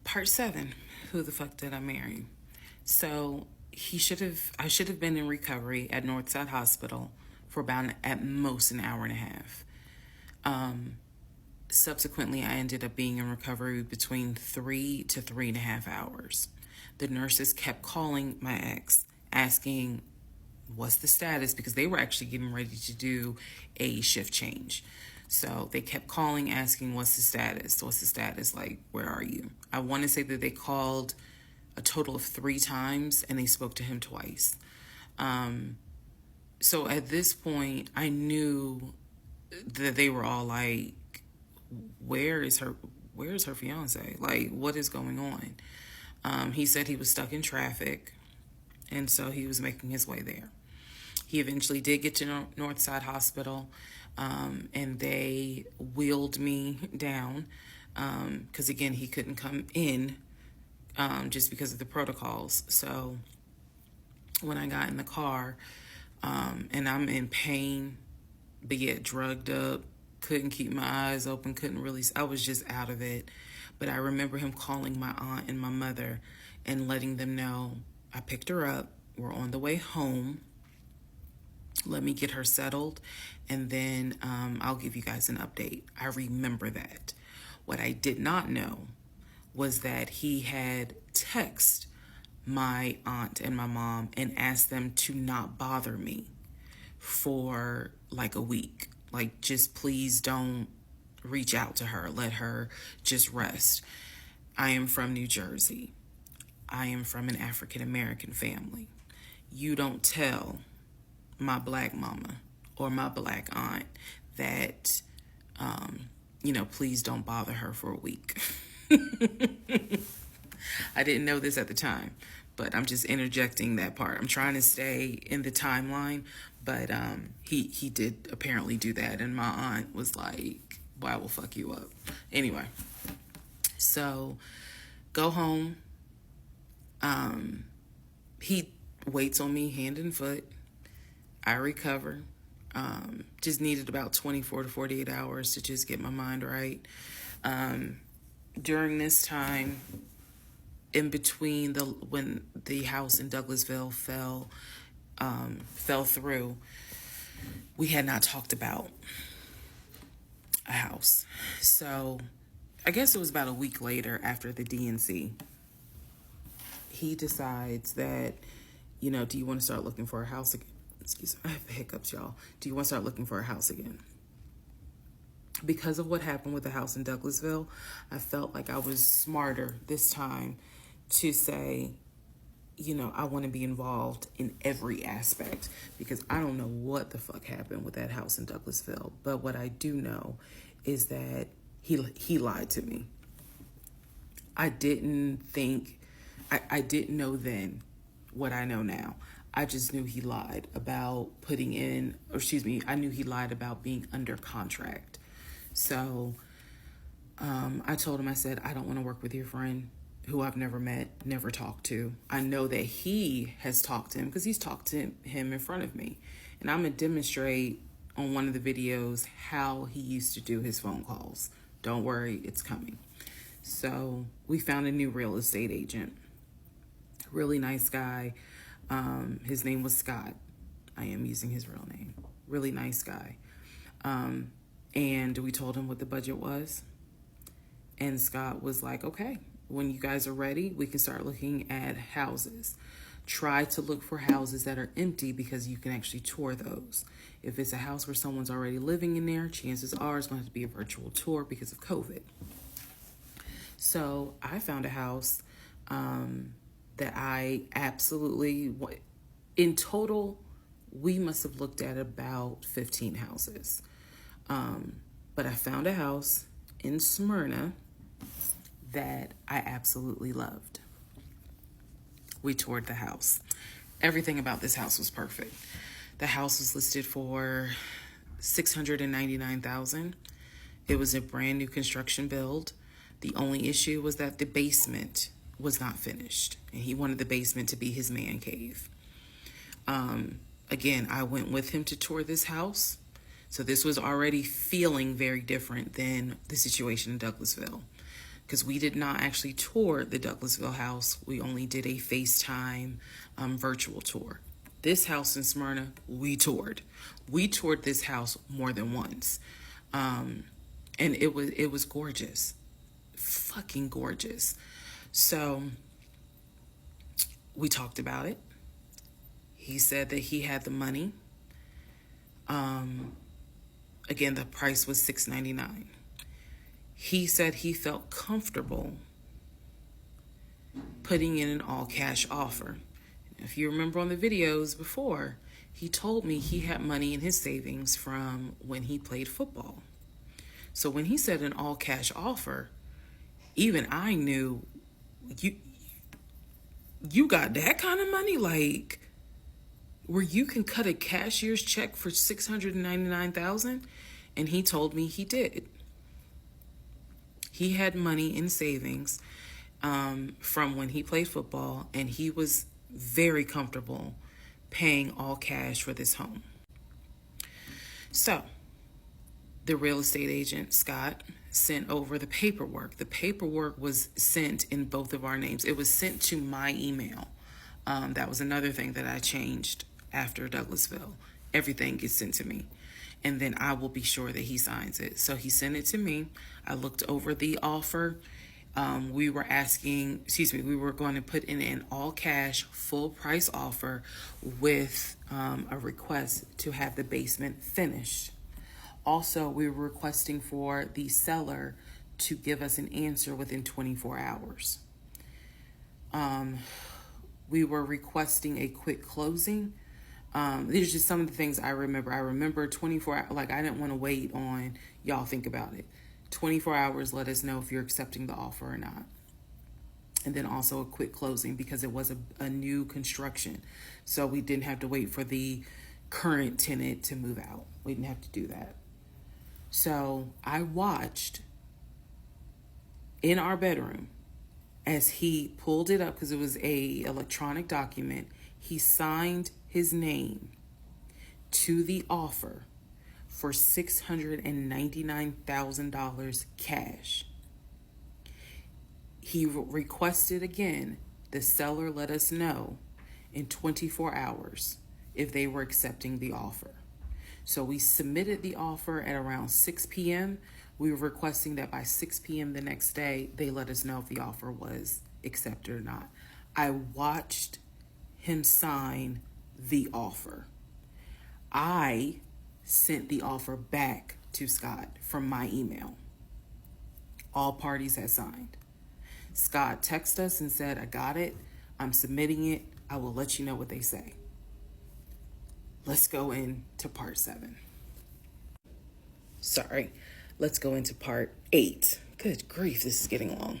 Part 7. Who the fuck did I marry? So I should have been in recovery at Northside Hospital for about at most an hour and a half. Subsequently, I ended up being in recovery between 3 to 3.5 hours. The nurses kept calling my ex, asking what's the status, because they were actually getting ready to do a shift change. So they kept calling, asking, what's the status? What's the status? Like, where are you? I want to say that they called a total of 3 times and they spoke to him twice. So at this point, I knew that they were all like, where's her fiance? Like, what is going on? He said he was stuck in traffic, and so he was making his way there. He eventually did get to Northside Hospital, and they wheeled me down because, again, he couldn't come in just because of the protocols. So when I got in the car, and I'm in pain, but yet drugged up, couldn't keep my eyes open, I was just out of it. But I remember him calling my aunt and my mother and letting them know I picked her up, we're on the way home, let me get her settled, and then I'll give you guys an update. I remember that. What I did not know was that he had texted my aunt and my mom and asked them to not bother me for like a week. Like, just please don't reach out to her. Let her just rest. I am from New Jersey. I am from an African American family. You don't tell my black mama or my black aunt that, please don't bother her for a week. I didn't know this at the time, but I'm just interjecting that part. I'm trying to stay in the timeline, but he did apparently do that, and my aunt was like, "Well, I will fuck you up." Anyway, so go home. He waits on me hand and foot. I recover. Just needed about 24 to 48 hours to just get my mind right. During this time, in between when the house in Douglasville fell through, we had not talked about a house. So I guess it was about a week later, after the DNC, he decides that, do you want to start looking for a house again? Excuse me, I have hiccups, y'all. Do you want to start looking for a house again? Because of what happened with the house in Douglasville, I felt like I was smarter this time to say, I want to be involved in every aspect, because I don't know what the fuck happened with that house in Douglasville. But what I do know is that he lied to me. I didn't know then what I know now. I just knew he lied about I knew he lied about being under contract. So I told him, I said, I don't want to work with your friend who I've never met, never talked to. I know that he has talked to him because he's talked to him in front of me. And I'm going to demonstrate on one of the videos how he used to do his phone calls. Don't worry, it's coming. So we found a new real estate agent. Really nice guy. His name was Scott. I am using his real name. Really nice guy. And we told him what the budget was. And Scott was like, okay, when you guys are ready, we can start looking at houses. Try to look for houses that are empty, because you can actually tour those. If it's a house where someone's already living in there, chances are it's going to have to be a virtual tour because of COVID. So I found a house that I absolutely, in total, we must have looked at about 15 houses. But I found a house in Smyrna that I absolutely loved. We toured the house. Everything about this house was perfect. The house was listed for $699,000. It was a brand new construction build. The only issue was that the basement was not finished, and he wanted the basement to be his man cave. Again, I went with him to tour this house. So this was already feeling very different than the situation in Douglasville. because we did not actually tour the Douglasville house. We only did a FaceTime virtual tour. This house in Smyrna, we toured. We toured this house more than once. And it was gorgeous. Fucking gorgeous. So we talked about it. He said that he had the money. Again, the price was $699. He said he felt comfortable putting in an all-cash offer. If you remember on the videos before, he told me he had money in his savings from when he played football. So when he said an all-cash offer, even I knew, you got that kind of money? Like, where you can cut a cashier's check for $699,000? And he told me he did. He had money in savings from when he played football, and he was very comfortable paying all cash for this home. So the real estate agent, Scott, sent over the paperwork. The paperwork was sent in both of our names. It was sent to my email. That was another thing that I changed after Douglasville. Everything gets sent to me, and then I will be sure that he signs it. So he sent it to me. I looked over the offer. We were going to put in an all cash, full price offer with a request to have the basement finished. Also, we were requesting for the seller to give us an answer within 24 hours. We were requesting a quick closing. These are just some of the things I remember. I remember 24 hours, like I didn't want to wait on y'all think about it. 24 hours, let us know if you're accepting the offer or not. And then also a quick closing because it was a new construction. So we didn't have to wait for the current tenant to move out. We didn't have to do that. So I watched in our bedroom as he pulled it up, because it was a electronic document. He signed his name to the offer for $699,000 cash. He requested again, the seller let us know in 24 hours if they were accepting the offer. So we submitted the offer at around 6 p.m. We were requesting that by 6 p.m. the next day, they let us know if the offer was accepted or not. I watched him sign the offer. I sent the offer back to Scott from my email. All parties had signed. Scott texted us and said, I got it. I'm submitting it. I will let you know what they say. Let's go into part 7. Sorry. Let's go into part 8. Good grief, this is getting long.